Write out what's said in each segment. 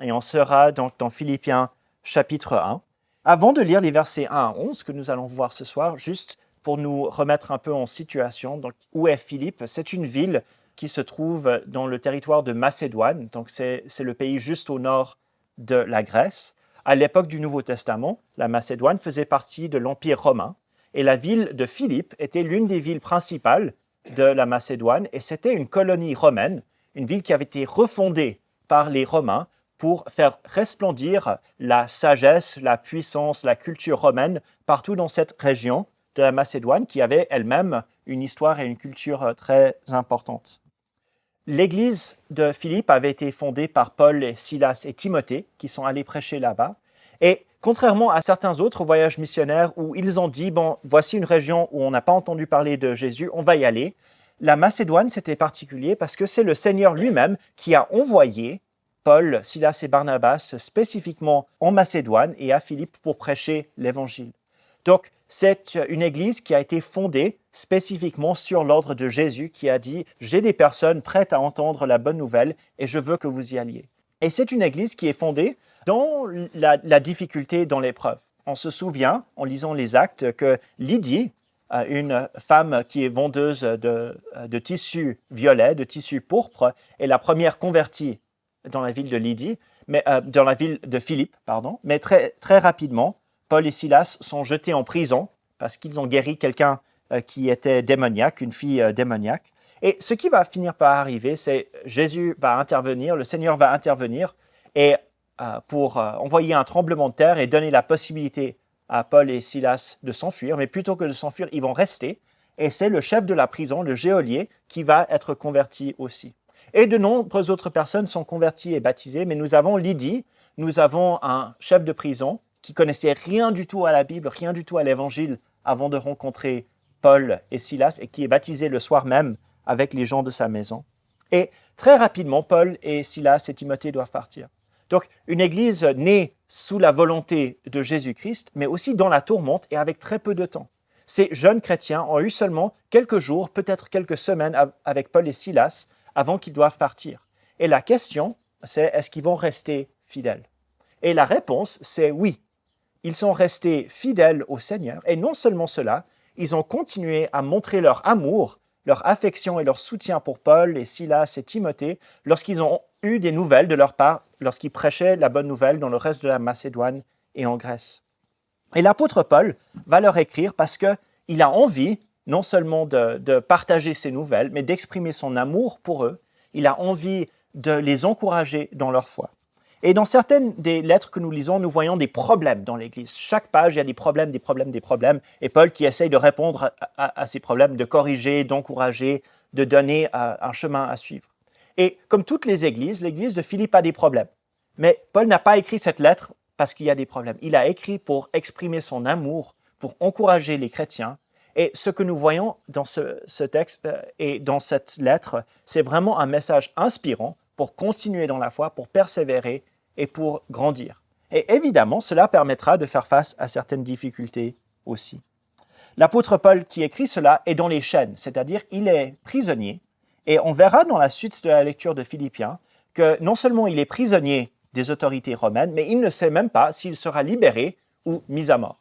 et on sera donc dans Philippiens chapitre 1. Avant de lire les versets 1 à 11 que nous allons voir ce soir, juste pour nous remettre un peu en situation, donc, où est Philippe? C'est une ville qui se trouve dans le territoire de Macédoine, donc c'est le pays juste au nord de la Grèce. À l'époque du Nouveau Testament, la Macédoine faisait partie de l'Empire romain, et la ville de Philippe était l'une des villes principales de la Macédoine, et c'était une colonie romaine, une ville qui avait été refondée par les Romains pour faire resplendir la sagesse, la puissance, la culture romaine partout dans cette région de la Macédoine qui avait elle-même une histoire et une culture très importantes. L'église de Philippe avait été fondée par Paul, et Silas et Timothée qui sont allés prêcher là-bas. Et contrairement à certains autres voyages missionnaires où ils ont dit « bon, voici une région où on n'a pas entendu parler de Jésus, on va y aller », la Macédoine, c'était particulier parce que c'est le Seigneur lui-même qui a envoyé Paul, Silas et Barnabas spécifiquement en Macédoine et à Philippe pour prêcher l'Évangile. Donc, c'est une église qui a été fondée spécifiquement sur l'ordre de Jésus qui a dit « j'ai des personnes prêtes à entendre la bonne nouvelle et je veux que vous y alliez ». Et c'est une église qui est fondée dans la difficulté, dans l'épreuve. On se souvient, en lisant les Actes, que Lydie, une femme qui est vendeuse de tissus violets, de tissus pourpres, est la première convertie dans la ville de Lydie, dans la ville de Philippe, pardon. Mais très, très rapidement, Paul et Silas sont jetés en prison parce qu'ils ont guéri quelqu'un qui était démoniaque, une fille démoniaque. Et ce qui va finir par arriver, c'est Jésus va intervenir, le Seigneur va intervenir et pour envoyer un tremblement de terre et donner la possibilité à Paul et Silas de s'enfuir. Mais plutôt que de s'enfuir, ils vont rester. Et c'est le chef de la prison, le geôlier, qui va être converti aussi. Et de nombreuses autres personnes sont converties et baptisées, mais nous avons Lydie, nous avons un chef de prison qui connaissait rien du tout à la Bible, rien du tout à l'Évangile avant de rencontrer Paul et Silas et qui est baptisé le soir même avec les gens de sa maison. Et très rapidement, Paul et Silas et Timothée doivent partir. Donc, une église née sous la volonté de Jésus-Christ, mais aussi dans la tourmente et avec très peu de temps. Ces jeunes chrétiens ont eu seulement quelques jours, peut-être quelques semaines avec Paul et Silas avant qu'ils doivent partir. Et la question, c'est est-ce qu'ils vont rester fidèles? Et la réponse, c'est oui. Ils sont restés fidèles au Seigneur. Et non seulement cela, ils ont continué à montrer leur amour, leur affection et leur soutien pour Paul et Silas et Timothée lorsqu'ils ont eu des nouvelles de leur part, lorsqu'ils prêchaient la bonne nouvelle dans le reste de la Macédoine et en Grèce. Et l'apôtre Paul va leur écrire parce qu'il a envie non seulement de partager ces nouvelles, mais d'exprimer son amour pour eux. Il a envie de les encourager dans leur foi. Et dans certaines des lettres que nous lisons, nous voyons des problèmes dans l'Église. Chaque page, il y a des problèmes, des problèmes, des problèmes. Et Paul qui essaye de répondre à ces problèmes, de corriger, d'encourager, de donner un chemin à suivre. Et comme toutes les églises, l'église de Philippe a des problèmes. Mais Paul n'a pas écrit cette lettre parce qu'il y a des problèmes. Il a écrit pour exprimer son amour, pour encourager les chrétiens. Et ce que nous voyons dans ce texte et dans cette lettre, c'est vraiment un message inspirant pour continuer dans la foi, pour persévérer et pour grandir. Et évidemment, cela permettra de faire face à certaines difficultés aussi. L'apôtre Paul qui écrit cela est dans les chaînes, c'est-à-dire il est prisonnier. Et on verra dans la suite de la lecture de Philippiens que non seulement il est prisonnier des autorités romaines, mais il ne sait même pas s'il sera libéré ou mis à mort.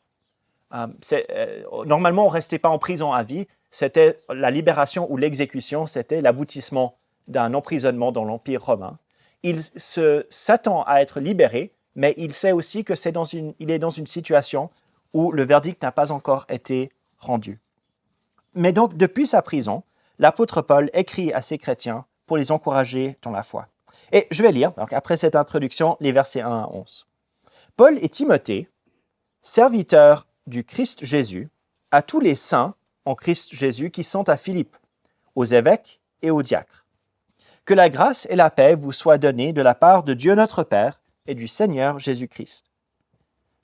Normalement, on ne restait pas en prison à vie. C'était la libération ou l'exécution, c'était l'aboutissement d'un emprisonnement dans l'Empire romain. Il s'attend à être libéré, mais il sait aussi que il est dans une situation où le verdict n'a pas encore été rendu. Mais donc, depuis sa prison, l'apôtre Paul écrit à ses chrétiens pour les encourager dans la foi. Et je vais lire, donc, après cette introduction, les versets 1 à 11. Paul et Timothée, serviteurs du Christ Jésus, à tous les saints en Christ Jésus qui sont à Philippe, aux évêques et aux diacres. Que la grâce et la paix vous soient données de la part de Dieu notre Père et du Seigneur Jésus-Christ.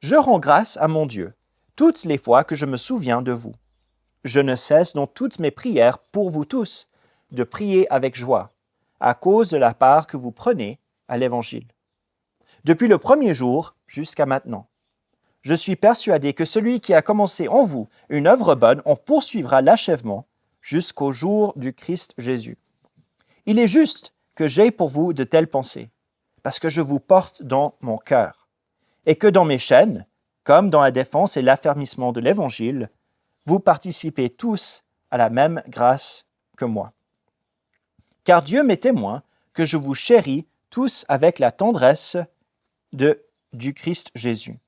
Je rends grâce à mon Dieu toutes les fois que je me souviens de vous. Je ne cesse dans toutes mes prières pour vous tous de prier avec joie, à cause de la part que vous prenez à l'Évangile. Depuis le premier jour jusqu'à maintenant, je suis persuadé que celui qui a commencé en vous une œuvre bonne en poursuivra l'achèvement jusqu'au jour du Christ Jésus. Il est juste que j'aie pour vous de telles pensées, parce que je vous porte dans mon cœur, et que dans mes chaînes, comme dans la défense et l'affermissement de l'Évangile, vous participez tous à la même grâce que moi. Car Dieu m'est témoin que je vous chéris tous avec la tendresse du Christ Jésus.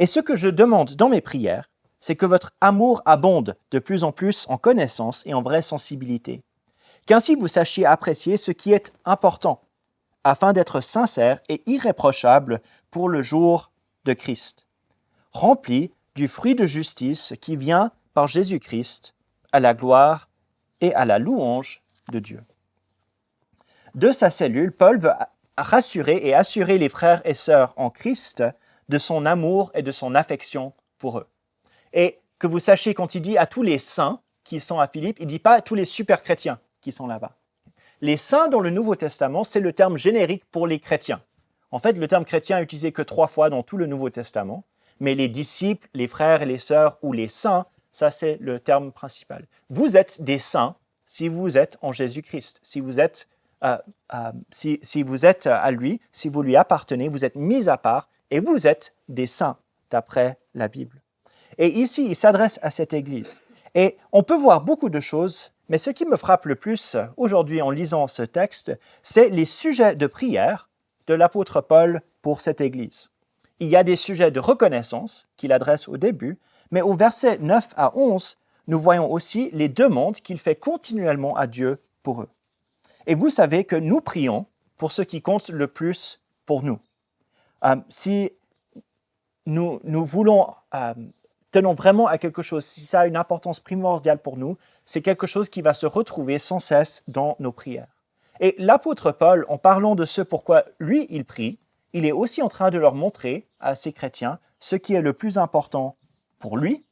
Et ce que je demande dans mes prières, c'est que votre amour abonde de plus en plus en connaissance et en vraie sensibilité, qu'ainsi vous sachiez apprécier ce qui est important, afin d'être sincère et irréprochable pour le jour de Christ, rempli du fruit de justice qui vient par Jésus-Christ à la gloire et à la louange de Dieu. De sa cellule, Paul veut rassurer et assurer les frères et sœurs en Christ de son amour et de son affection pour eux. Et que vous sachiez, quand il dit à tous les saints qui sont à Philippe, il ne dit pas à tous les super chrétiens qui sont là-bas. Les saints dans le Nouveau Testament, c'est le terme générique pour les chrétiens. En fait, le terme chrétien est utilisé que 3 fois dans tout le Nouveau Testament, mais les disciples, les frères et les sœurs ou les saints, ça c'est le terme principal. Vous êtes des saints si vous êtes en Jésus-Christ, si vous êtes à lui, si vous lui appartenez, vous êtes mis à part et vous êtes des saints d'après la Bible. Et ici, il s'adresse à cette Église. Et on peut voir beaucoup de choses, mais ce qui me frappe le plus aujourd'hui en lisant ce texte, c'est les sujets de prière de l'apôtre Paul pour cette Église. Il y a des sujets de reconnaissance qu'il adresse au début, mais au verset 9 à 11, nous voyons aussi les demandes qu'il fait continuellement à Dieu pour eux. Et vous savez que nous prions pour ce qui compte le plus pour nous. Si nous tenons vraiment à quelque chose, si ça a une importance primordiale pour nous, c'est quelque chose qui va se retrouver sans cesse dans nos prières. Et l'apôtre Paul, en parlant de ce pourquoi lui, il prie, il est aussi en train de leur montrer à ces chrétiens ce qui est le plus important pour lui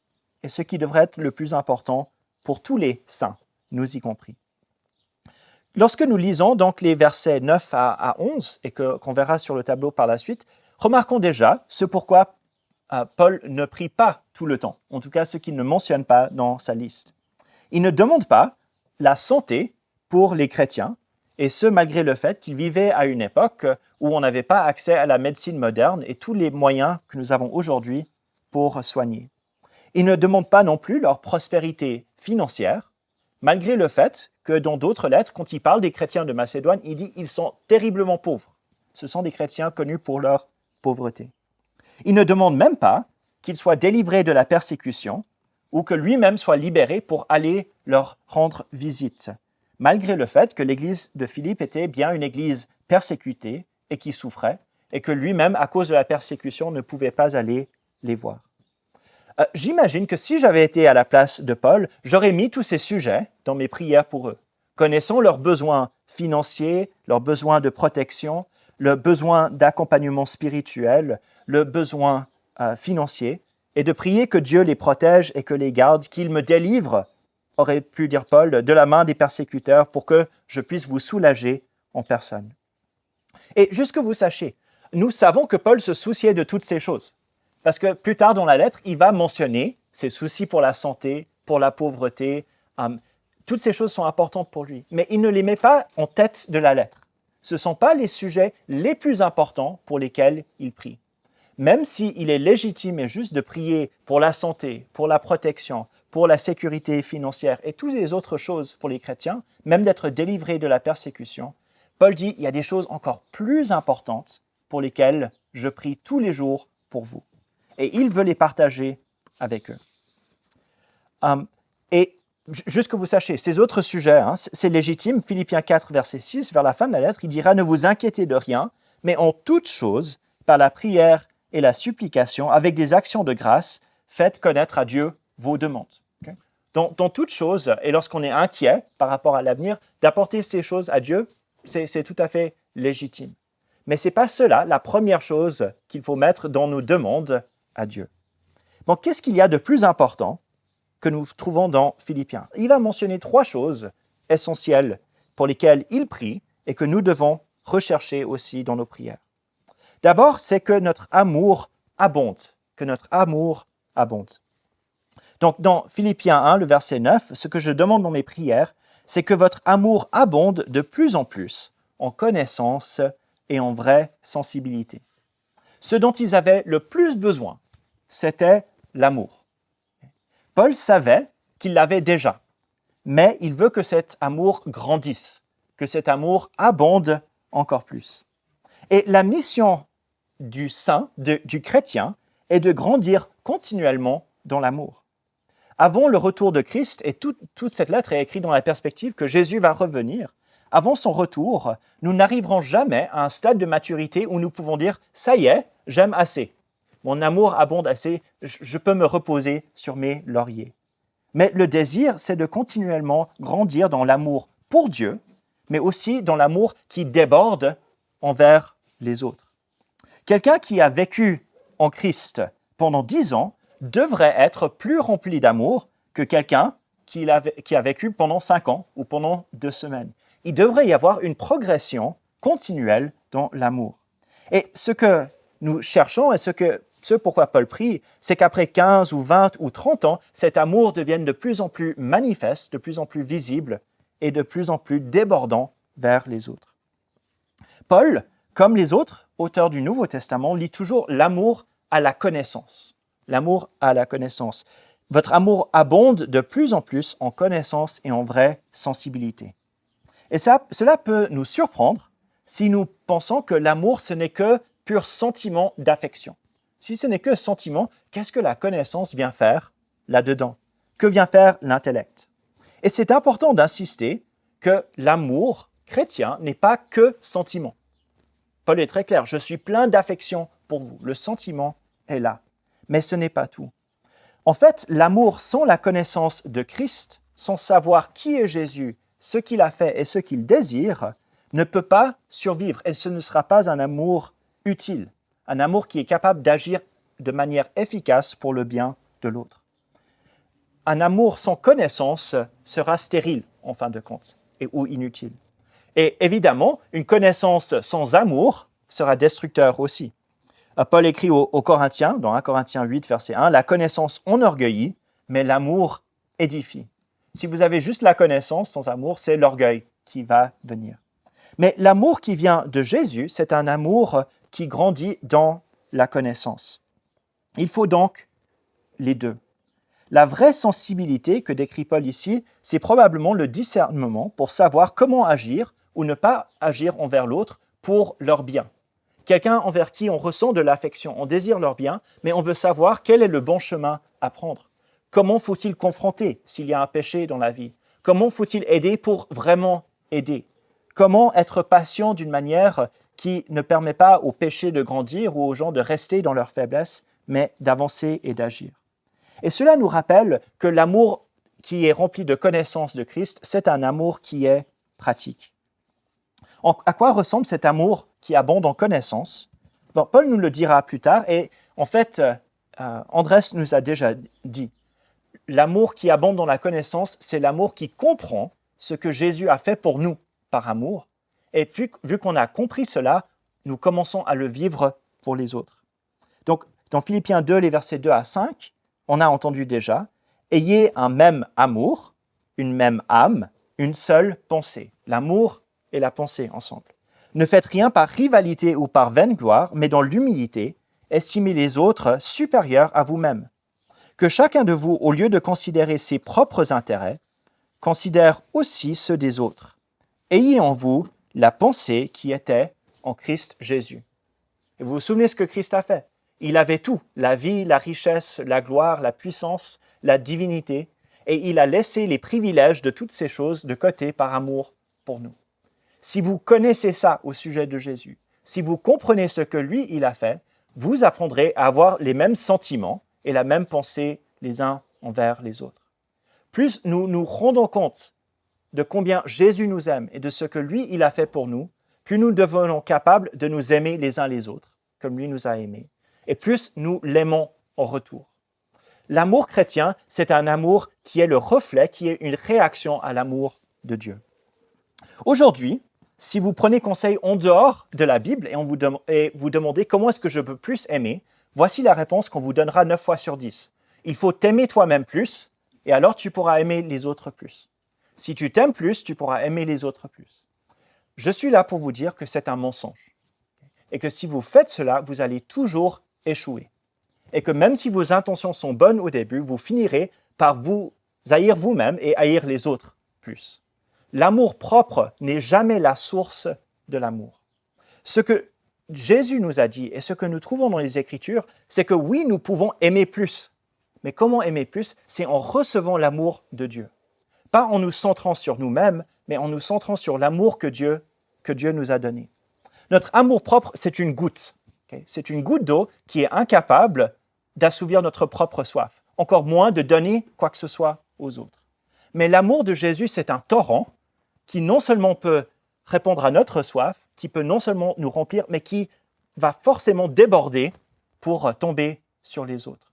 et ce qui devrait être le plus important pour tous les saints, nous y compris. Lorsque nous lisons donc les versets 9 à 11, et qu'on verra sur le tableau par la suite, remarquons déjà ce pourquoi Paul ne prie pas tout le temps, en tout cas ce qu'il ne mentionne pas dans sa liste. Il ne demande pas la santé pour les chrétiens, et ce malgré le fait qu'ils vivaient à une époque où on n'avait pas accès à la médecine moderne et tous les moyens que nous avons aujourd'hui pour soigner. Il ne demande pas non plus leur prospérité financière, malgré le fait que dans d'autres lettres, quand il parle des chrétiens de Macédoine, il dit qu'ils sont terriblement pauvres. Ce sont des chrétiens connus pour leur pauvreté. Il ne demande même pas qu'ils soient délivrés de la persécution ou que lui-même soit libéré pour aller leur rendre visite, malgré le fait que l'église de Philippe était bien une église persécutée et qui souffrait, et que lui-même, à cause de la persécution, ne pouvait pas aller les voir. J'imagine que si j'avais été à la place de Paul, j'aurais mis tous ces sujets dans mes prières pour eux, connaissant leurs besoins financiers, leurs besoins de protection, le besoin d'accompagnement spirituel, le besoin financier, et de prier que Dieu les protège et que les garde, qu'il me délivre, aurait pu dire Paul, de la main des persécuteurs pour que je puisse vous soulager en personne. Et juste que vous sachiez, nous savons que Paul se souciait de toutes ces choses. Parce que plus tard dans la lettre, il va mentionner ses soucis pour la santé, pour la pauvreté. Toutes ces choses sont importantes pour lui. Mais il ne les met pas en tête de la lettre. Ce ne sont pas les sujets les plus importants pour lesquels il prie. Même s'il est légitime et juste de prier pour la santé, pour la protection, pour la sécurité financière et toutes les autres choses pour les chrétiens, même d'être délivrés de la persécution, Paul dit, il y a des choses encore plus importantes pour lesquelles je prie tous les jours pour vous. Et il veut les partager avec eux. Et juste que vous sachiez, ces autres sujets, c'est légitime. Philippiens 4, verset 6, vers la fin de la lettre, il dira « Ne vous inquiétez de rien, mais en toute chose, par la prière et la supplication, avec des actions de grâce, faites connaître à Dieu vos demandes. Okay? Dans toute chose, et lorsqu'on est inquiet par rapport à l'avenir, d'apporter ces choses à Dieu, c'est tout à fait légitime. Mais ce n'est pas cela la première chose qu'il faut mettre dans nos demandes à Dieu. Bon, qu'est-ce qu'il y a de plus important que nous trouvons dans Philippiens? Il va mentionner 3 choses essentielles pour lesquelles il prie et que nous devons rechercher aussi dans nos prières. D'abord, c'est que notre amour abonde, que notre amour abonde. Donc, dans Philippiens 1, le verset 9, ce que je demande dans mes prières, c'est que votre amour abonde de plus en plus en connaissance et en vraie sensibilité. Ce dont ils avaient le plus besoin, c'était l'amour. Paul savait qu'il l'avait déjà, mais il veut que cet amour grandisse, que cet amour abonde encore plus. Et la mission du saint, du chrétien, est de grandir continuellement dans l'amour. Avant le retour de Christ, et toute cette lettre est écrite dans la perspective que Jésus va revenir, avant son retour, nous n'arriverons jamais à un stade de maturité où nous pouvons dire « ça y est, j'aime assez, mon amour abonde assez, je peux me reposer sur mes lauriers ». Mais le désir, c'est de continuellement grandir dans l'amour pour Dieu, mais aussi dans l'amour qui déborde envers les autres. Quelqu'un qui a vécu en Christ pendant 10 ans devrait être plus rempli d'amour que quelqu'un qui a vécu pendant 5 ans ou pendant 2 semaines. Il devrait y avoir une progression continuelle dans l'amour. Et ce que nous cherchons et ce pourquoi Paul prie, c'est qu'après 15 ou 20 ou 30 ans, cet amour devienne de plus en plus manifeste, de plus en plus visible et de plus en plus débordant vers les autres. Paul, comme les autres auteurs du Nouveau Testament, lit toujours l'amour à la connaissance. L'amour à la connaissance. Votre amour abonde de plus en plus en connaissance et en vraie sensibilité. Et cela peut nous surprendre si nous pensons que l'amour, ce n'est que pur sentiment d'affection. Si ce n'est que sentiment, qu'est-ce que la connaissance vient faire là-dedans? Que vient faire l'intellect? Et c'est important d'insister que l'amour chrétien n'est pas que sentiment. Paul est très clair, je suis plein d'affection pour vous. Le sentiment est là, mais ce n'est pas tout. En fait, l'amour sans la connaissance de Christ, sans savoir qui est Jésus, ce qu'il a fait et ce qu'il désire, ne peut pas survivre et ce ne sera pas un amour utile, un amour qui est capable d'agir de manière efficace pour le bien de l'autre. Un amour sans connaissance sera stérile en fin de compte ou inutile. Et évidemment, une connaissance sans amour sera destructeur aussi. Paul écrit aux Corinthiens, dans 1 Corinthiens 8, verset 1, « La connaissance enorgueillit, mais l'amour édifie. » Si vous avez juste la connaissance sans amour, c'est l'orgueil qui va venir. Mais l'amour qui vient de Jésus, c'est un amour qui grandit dans la connaissance. Il faut donc les deux. La vraie sensibilité que décrit Paul ici, c'est probablement le discernement pour savoir comment agir ou ne pas agir envers l'autre pour leur bien. Quelqu'un envers qui on ressent de l'affection, on désire leur bien, mais on veut savoir quel est le bon chemin à prendre. Comment faut-il confronter s'il y a un péché dans la vie? Comment faut-il aider pour vraiment aider? Comment être patient d'une manière qui ne permet pas au péché de grandir ou aux gens de rester dans leur faiblesse, mais d'avancer et d'agir? Et cela nous rappelle que l'amour qui est rempli de connaissance de Christ, c'est un amour qui est pratique. À quoi ressemble cet amour qui abonde en connaissance? Bon, Paul nous le dira plus tard, et en fait, Andrés nous a déjà dit, l'amour qui abonde dans la connaissance, c'est l'amour qui comprend ce que Jésus a fait pour nous par amour, et puis, vu qu'on a compris cela, nous commençons à le vivre pour les autres. Donc, dans Philippiens 2, les versets 2 à 5, on a entendu déjà, « Ayez un même amour, une même âme, une seule pensée. » L'amour et la pensée ensemble. Ne faites rien par rivalité ou par vaine gloire, mais dans l'humilité, estimez les autres supérieurs à vous-même. Que chacun de vous, au lieu de considérer ses propres intérêts, considère aussi ceux des autres. Ayez en vous la pensée qui était en Christ Jésus. Et vous vous souvenez ce que Christ a fait? Il avait tout, la vie, la richesse, la gloire, la puissance, la divinité, et il a laissé les privilèges de toutes ces choses de côté par amour pour nous. Si vous connaissez ça au sujet de Jésus, si vous comprenez ce que lui, il a fait, vous apprendrez à avoir les mêmes sentiments et la même pensée les uns envers les autres. Plus nous nous rendons compte de combien Jésus nous aime et de ce que lui, il a fait pour nous, plus nous devenons capables de nous aimer les uns les autres, comme lui nous a aimés, et plus nous l'aimons en retour. L'amour chrétien, c'est un amour qui est le reflet, qui est une réaction à l'amour de Dieu. Aujourd'hui, si vous prenez conseil en dehors de la Bible et vous demandez comment est-ce que je peux plus aimer, voici la réponse qu'on vous donnera 9 fois sur 10. Il faut t'aimer toi-même plus, et alors tu pourras aimer les autres plus. Si tu t'aimes plus, tu pourras aimer les autres plus. Je suis là pour vous dire que c'est un mensonge. et que si vous faites cela, vous allez toujours échouer. Et que même si vos intentions sont bonnes au début, vous finirez par vous haïr vous-même et haïr les autres plus. L'amour propre n'est jamais la source de l'amour. Ce que Jésus nous a dit et ce que nous trouvons dans les Écritures, c'est que oui, nous pouvons aimer plus. Mais comment aimer plus? C'est en recevant l'amour de Dieu. Pas en nous centrant sur nous-mêmes, mais en nous centrant sur l'amour que Dieu nous a donné. Notre amour-propre, c'est une goutte. Okay? C'est une goutte d'eau qui est incapable d'assouvir notre propre soif, encore moins de donner quoi que ce soit aux autres. Mais l'amour de Jésus, c'est un torrent qui non seulement peut répondre à notre soif, qui peut non seulement nous remplir, mais qui va forcément déborder pour tomber sur les autres.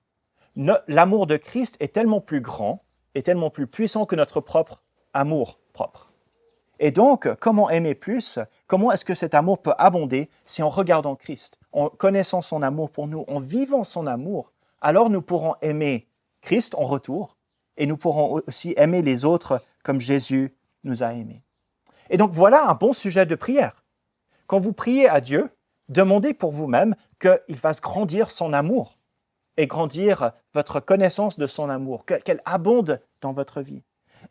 L'amour de Christ est tellement plus grand et tellement plus puissant que notre propre amour propre. Et donc, comment aimer plus? Comment est-ce que cet amour peut abonder? C'est en regardant Christ, en connaissant son amour pour nous, en vivant son amour. Alors nous pourrons aimer Christ en retour et nous pourrons aussi aimer les autres comme Jésus nous a aimés. Et donc voilà un bon sujet de prière. Quand vous priez à Dieu, demandez pour vous-même qu'il fasse grandir son amour et grandir votre connaissance de son amour, qu'elle abonde dans votre vie.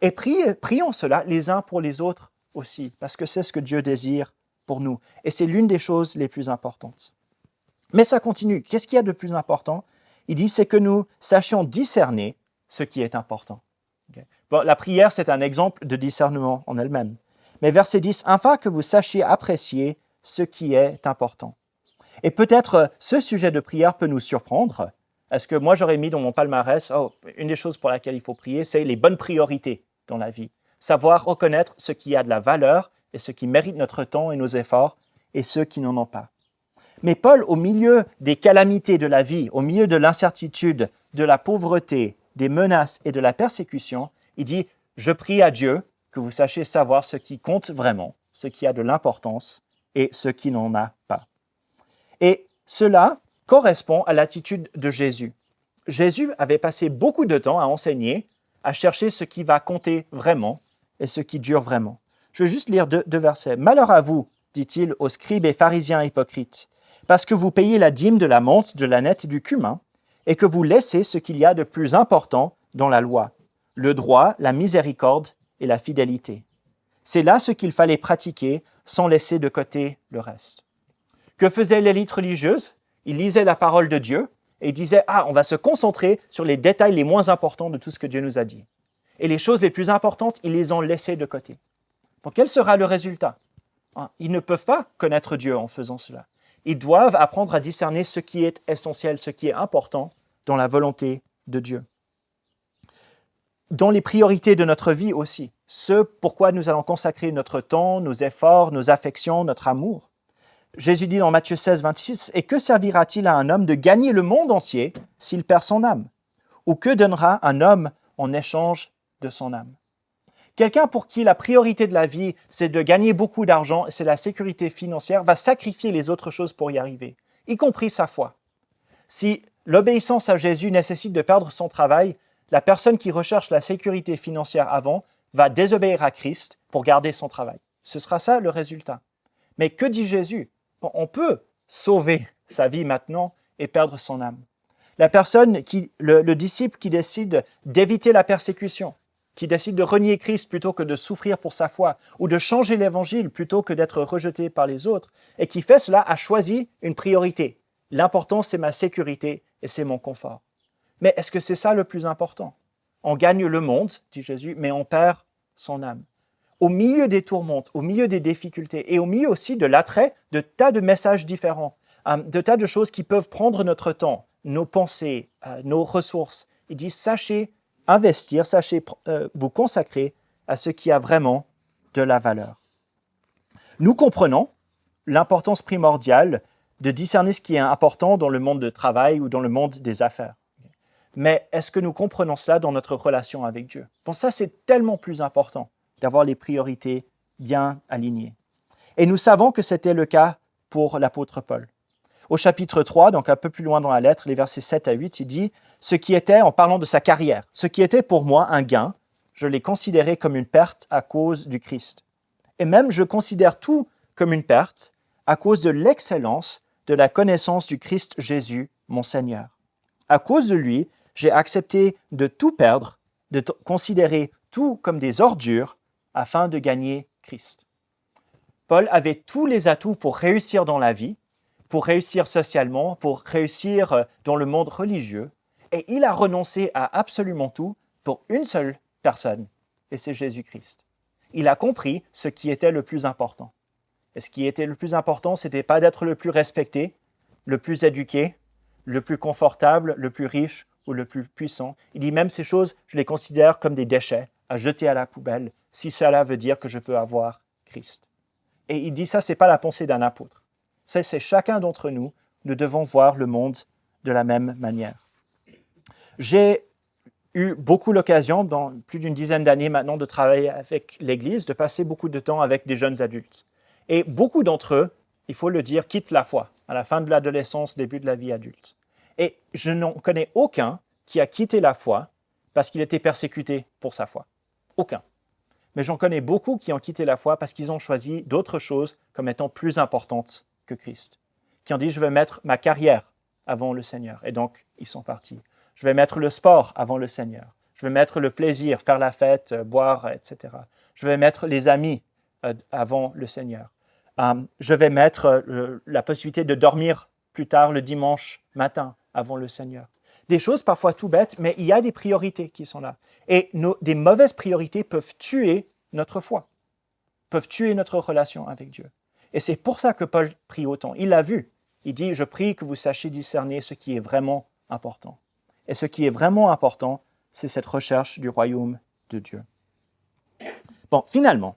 Et prions cela les uns pour les autres aussi, parce que c'est ce que Dieu désire pour nous. Et c'est l'une des choses les plus importantes. Mais ça continue. Qu'est-ce qu'il y a de plus important? Il dit, c'est que nous sachions discerner ce qui est important. Okay. Bon, la prière, c'est un exemple de discernement en elle-même. Mais verset 10, afin que vous sachiez apprécier ce qui est important. Et peut-être ce sujet de prière peut nous surprendre. Est-ce que moi, j'aurais mis dans mon palmarès, une des choses pour laquelle il faut prier, c'est les bonnes priorités dans la vie. Savoir reconnaître ce qui a de la valeur et ce qui mérite notre temps et nos efforts et ceux qui n'en ont pas. Mais Paul, au milieu des calamités de la vie, au milieu de l'incertitude, de la pauvreté, des menaces et de la persécution, il dit « Je prie à Dieu que vous sachiez savoir ce qui compte vraiment, ce qui a de l'importance et ce qui n'en a pas. » Et cela correspond à l'attitude de Jésus. Jésus avait passé beaucoup de temps à enseigner, à chercher ce qui va compter vraiment et ce qui dure vraiment. Je vais juste lire deux versets. « Malheur à vous, dit-il aux scribes et pharisiens hypocrites, parce que vous payez la dîme de la menthe, de l'ânette et du cumin, et que vous laissez ce qu'il y a de plus important dans la loi, le droit, la miséricorde et la fidélité. C'est là ce qu'il fallait pratiquer sans laisser de côté le reste. » Que faisait l'élite religieuse? Ils lisaient la parole de Dieu et ils disaient « Ah, on va se concentrer sur les détails les moins importants de tout ce que Dieu nous a dit. » Et les choses les plus importantes, ils les ont laissées de côté. Donc, quel sera le résultat? Ils ne peuvent pas connaître Dieu en faisant cela. Ils doivent apprendre à discerner ce qui est essentiel, ce qui est important dans la volonté de Dieu. Dans les priorités de notre vie aussi, ce pourquoi nous allons consacrer notre temps, nos efforts, nos affections, notre amour. Jésus dit dans Matthieu 16, 26, « Et que servira-t-il à un homme de gagner le monde entier s'il perd son âme? Ou que donnera un homme en échange de son âme? » Quelqu'un pour qui la priorité de la vie, c'est de gagner beaucoup d'argent, c'est la sécurité financière, va sacrifier les autres choses pour y arriver, y compris sa foi. Si l'obéissance à Jésus nécessite de perdre son travail, la personne qui recherche la sécurité financière avant va désobéir à Christ pour garder son travail. Ce sera ça le résultat. Mais que dit Jésus? On peut sauver sa vie maintenant et perdre son âme. La personne, le disciple qui décide d'éviter la persécution, qui décide de renier Christ plutôt que de souffrir pour sa foi, ou de changer l'évangile plutôt que d'être rejeté par les autres, et qui fait cela a choisi une priorité. L'important, c'est ma sécurité et c'est mon confort. Mais est-ce que c'est ça le plus important? On gagne le monde, dit Jésus, mais on perd son âme. Au milieu des tourmentes, au milieu des difficultés et au milieu aussi de l'attrait de tas de messages différents, de tas de choses qui peuvent prendre notre temps, nos pensées, nos ressources. Il dit, sachez investir, sachez vous consacrer à ce qui a vraiment de la valeur. Nous comprenons l'importance primordiale de discerner ce qui est important dans le monde du travail ou dans le monde des affaires. Mais est-ce que nous comprenons cela dans notre relation avec Dieu? Bon, ça, c'est tellement plus important d'avoir les priorités bien alignées. Et nous savons que c'était le cas pour l'apôtre Paul. Au chapitre 3, donc un peu plus loin dans la lettre, les versets 7 à 8, il dit « Ce qui était, en parlant de sa carrière, ce qui était pour moi un gain, je l'ai considéré comme une perte à cause du Christ. Et même je considère tout comme une perte à cause de l'excellence de la connaissance du Christ Jésus, mon Seigneur. À cause de lui, j'ai accepté de tout perdre, de considérer tout comme des ordures afin de gagner Christ. Paul avait tous les atouts pour réussir dans la vie, pour réussir socialement, pour réussir dans le monde religieux, et il a renoncé à absolument tout pour une seule personne, et c'est Jésus-Christ. Il a compris ce qui était le plus important. Et ce qui était le plus important, ce n'était pas d'être le plus respecté, le plus éduqué, le plus confortable, le plus riche ou le plus puissant. Il dit même ces choses, je les considère comme des déchets à jeter à la poubelle, si cela veut dire que je peux avoir Christ. Et il dit ça, ce n'est pas la pensée d'un apôtre. C'est chacun d'entre nous, nous devons voir le monde de la même manière. J'ai eu beaucoup l'occasion, dans plus d'une dizaine d'années maintenant, de travailler avec l'Église, de passer beaucoup de temps avec des jeunes adultes. Et beaucoup d'entre eux, il faut le dire, quittent la foi à la fin de l'adolescence, début de la vie adulte. Et je n'en connais aucun qui a quitté la foi parce qu'il était persécuté pour sa foi. Aucun. Mais j'en connais beaucoup qui ont quitté la foi parce qu'ils ont choisi d'autres choses comme étant plus importantes que Christ. Qui ont dit, je vais mettre ma carrière avant le Seigneur. Et donc, ils sont partis. Je vais mettre le sport avant le Seigneur. Je vais mettre le plaisir, faire la fête, boire, etc. Je vais mettre les amis avant le Seigneur. Je vais mettre la possibilité de dormir plus tard le dimanche matin avant le Seigneur. Des choses parfois tout bêtes, mais il y a des priorités qui sont là. Et des mauvaises priorités peuvent tuer notre foi, peuvent tuer notre relation avec Dieu. Et c'est pour ça que Paul prie autant. Il l'a vu. Il dit, je prie que vous sachiez discerner ce qui est vraiment important. Et ce qui est vraiment important, c'est cette recherche du royaume de Dieu. Bon, finalement,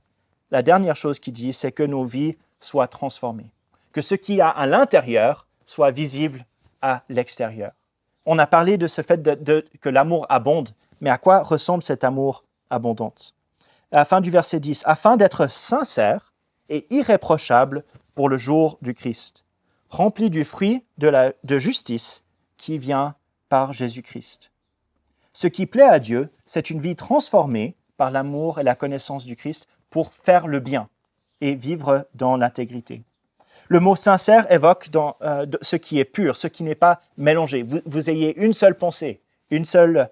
la dernière chose qu'il dit, c'est que nos vies soient transformées, que ce qui y a à l'intérieur soit visible à l'extérieur. On a parlé de ce fait que l'amour abonde, mais à quoi ressemble cet amour abondant? À la fin du verset 10, « Afin d'être sincère et irréprochable pour le jour du Christ, rempli du fruit de justice qui vient par Jésus-Christ. » Ce qui plaît à Dieu, c'est une vie transformée par l'amour et la connaissance du Christ pour faire le bien et vivre dans l'intégrité. Le mot sincère évoque ce qui est pur, ce qui n'est pas mélangé. Vous ayez une seule pensée, une seule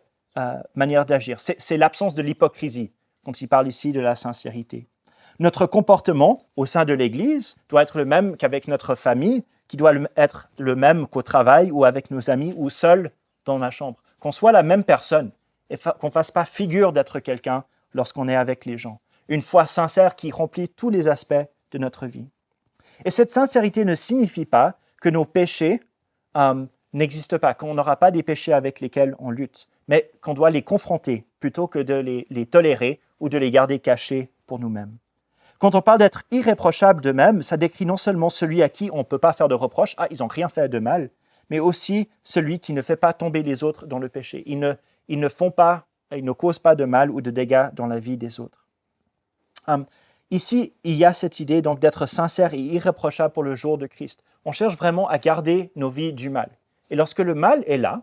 manière d'agir. C'est l'absence de l'hypocrisie quand il parle ici de la sincérité. Notre comportement au sein de l'Église doit être le même qu'avec notre famille, qui doit être le même qu'au travail ou avec nos amis ou seul dans ma chambre. Qu'on soit la même personne et qu'on ne fasse pas figure d'être quelqu'un lorsqu'on est avec les gens. Une foi sincère qui remplit tous les aspects de notre vie. Et cette sincérité ne signifie pas que nos péchés n'existent pas, qu'on n'aura pas des péchés avec lesquels on lutte, mais qu'on doit les confronter plutôt que de les tolérer ou de les garder cachés pour nous-mêmes. Quand on parle d'être irréprochable d'eux-mêmes, ça décrit non seulement celui à qui on ne peut pas faire de reproches, ils n'ont rien fait de mal, mais aussi celui qui ne fait pas tomber les autres dans le péché. Ils ne causent pas de mal ou de dégâts dans la vie des autres. Ici, il y a cette idée donc d'être sincère et irréprochable pour le jour de Christ. On cherche vraiment à garder nos vies du mal. Et lorsque le mal est là,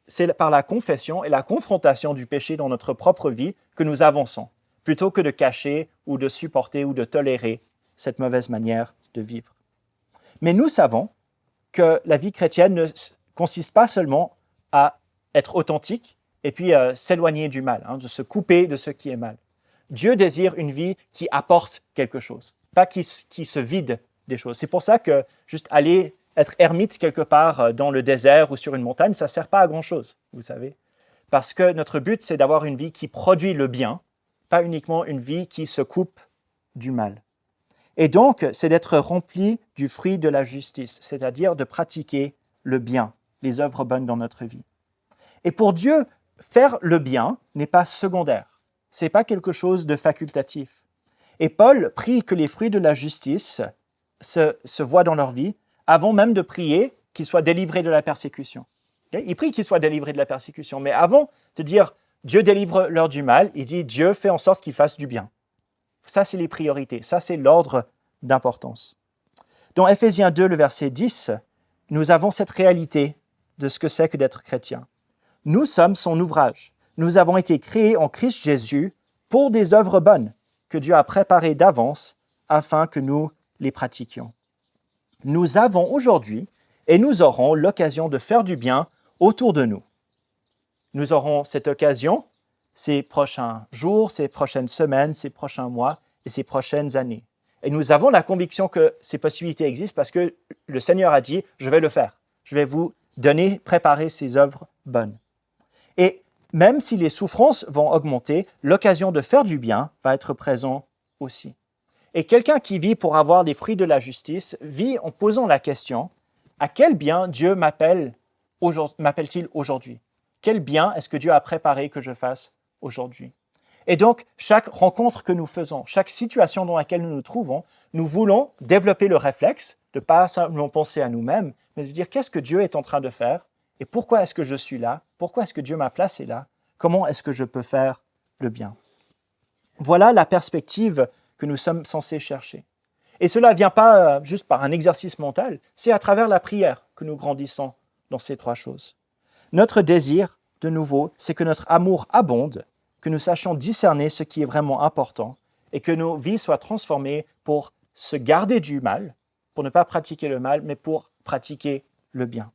c'est par la confession et la confrontation du péché dans notre propre vie que nous avançons, plutôt que de cacher ou de supporter ou de tolérer cette mauvaise manière de vivre. Mais nous savons que la vie chrétienne ne consiste pas seulement à être authentique et puis s'éloigner du mal, de se couper de ce qui est mal. Dieu désire une vie qui apporte quelque chose, pas qui se vide des choses. C'est pour ça que juste aller être ermite quelque part dans le désert ou sur une montagne, ça ne sert pas à grand-chose, vous savez. Parce que notre but, c'est d'avoir une vie qui produit le bien, pas uniquement une vie qui se coupe du mal. Et donc, c'est d'être rempli du fruit de la justice, c'est-à-dire de pratiquer le bien, les œuvres bonnes dans notre vie. Et pour Dieu, faire le bien n'est pas secondaire. Ce n'est pas quelque chose de facultatif. Et Paul prie que les fruits de la justice se voient dans leur vie avant même de prier qu'ils soient délivrés de la persécution. Okay? Il prie qu'ils soient délivrés de la persécution, mais avant de dire Dieu délivre-leur du mal, il dit Dieu fait en sorte qu'ils fassent du bien. Ça, c'est les priorités. Ça, c'est l'ordre d'importance. Dans Éphésiens 2, le verset 10, nous avons cette réalité de ce que c'est que d'être chrétien. Nous sommes son ouvrage. Nous avons été créés en Christ Jésus pour des œuvres bonnes que Dieu a préparées d'avance afin que nous les pratiquions. nous avons aujourd'hui et nous aurons l'occasion de faire du bien autour de nous. Nous aurons cette occasion ces prochains jours, ces prochaines semaines, ces prochains mois et ces prochaines années. Et nous avons la conviction que ces possibilités existent parce que le Seigneur a dit « je vais le faire, je vais vous donner, préparer ces œuvres bonnes ». Et même si les souffrances vont augmenter, l'occasion de faire du bien va être présente aussi. Et quelqu'un qui vit pour avoir des fruits de la justice vit en posant la question « à quel bien Dieu m'appelle-t-il aujourd'hui ? Quel bien est-ce que Dieu a préparé que je fasse aujourd'hui ?» Et donc, chaque rencontre que nous faisons, chaque situation dans laquelle nous nous trouvons, nous voulons développer le réflexe de ne pas simplement penser à nous-mêmes, mais de dire qu'est-ce que Dieu est en train de faire et pourquoi est-ce que je suis là, pourquoi est-ce que Dieu m'a placé là, comment est-ce que je peux faire le bien. Voilà la perspective que nous sommes censés chercher. Et cela ne vient pas juste par un exercice mental, c'est à travers la prière que nous grandissons dans ces trois choses. Notre désir, de nouveau, c'est que notre amour abonde, que nous sachions discerner ce qui est vraiment important et que nos vies soient transformées pour se garder du mal, pour ne pas pratiquer le mal, mais pour pratiquer le bien.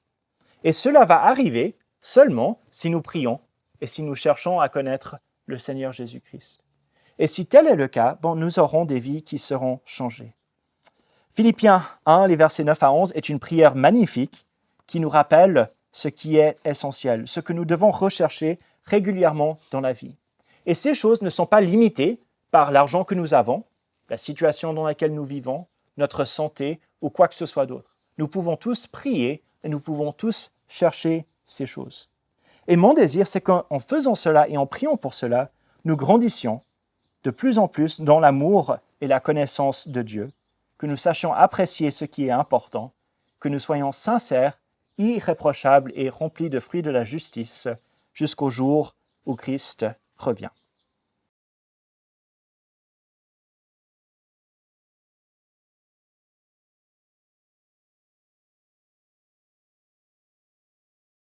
Et cela va arriver seulement si nous prions et si nous cherchons à connaître le Seigneur Jésus-Christ. Et si tel est le cas, nous aurons des vies qui seront changées. Philippiens 1, les versets 9 à 11, est une prière magnifique qui nous rappelle ce qui est essentiel, ce que nous devons rechercher régulièrement dans la vie. Et ces choses ne sont pas limitées par l'argent que nous avons, la situation dans laquelle nous vivons, notre santé ou quoi que ce soit d'autre. Nous pouvons tous prier et nous pouvons tous chercher ces choses. Et mon désir, c'est qu'en faisant cela et en priant pour cela, nous grandissions de plus en plus dans l'amour et la connaissance de Dieu, que nous sachions apprécier ce qui est important, que nous soyons sincères, irréprochables et remplis de fruits de la justice jusqu'au jour où Christ revient.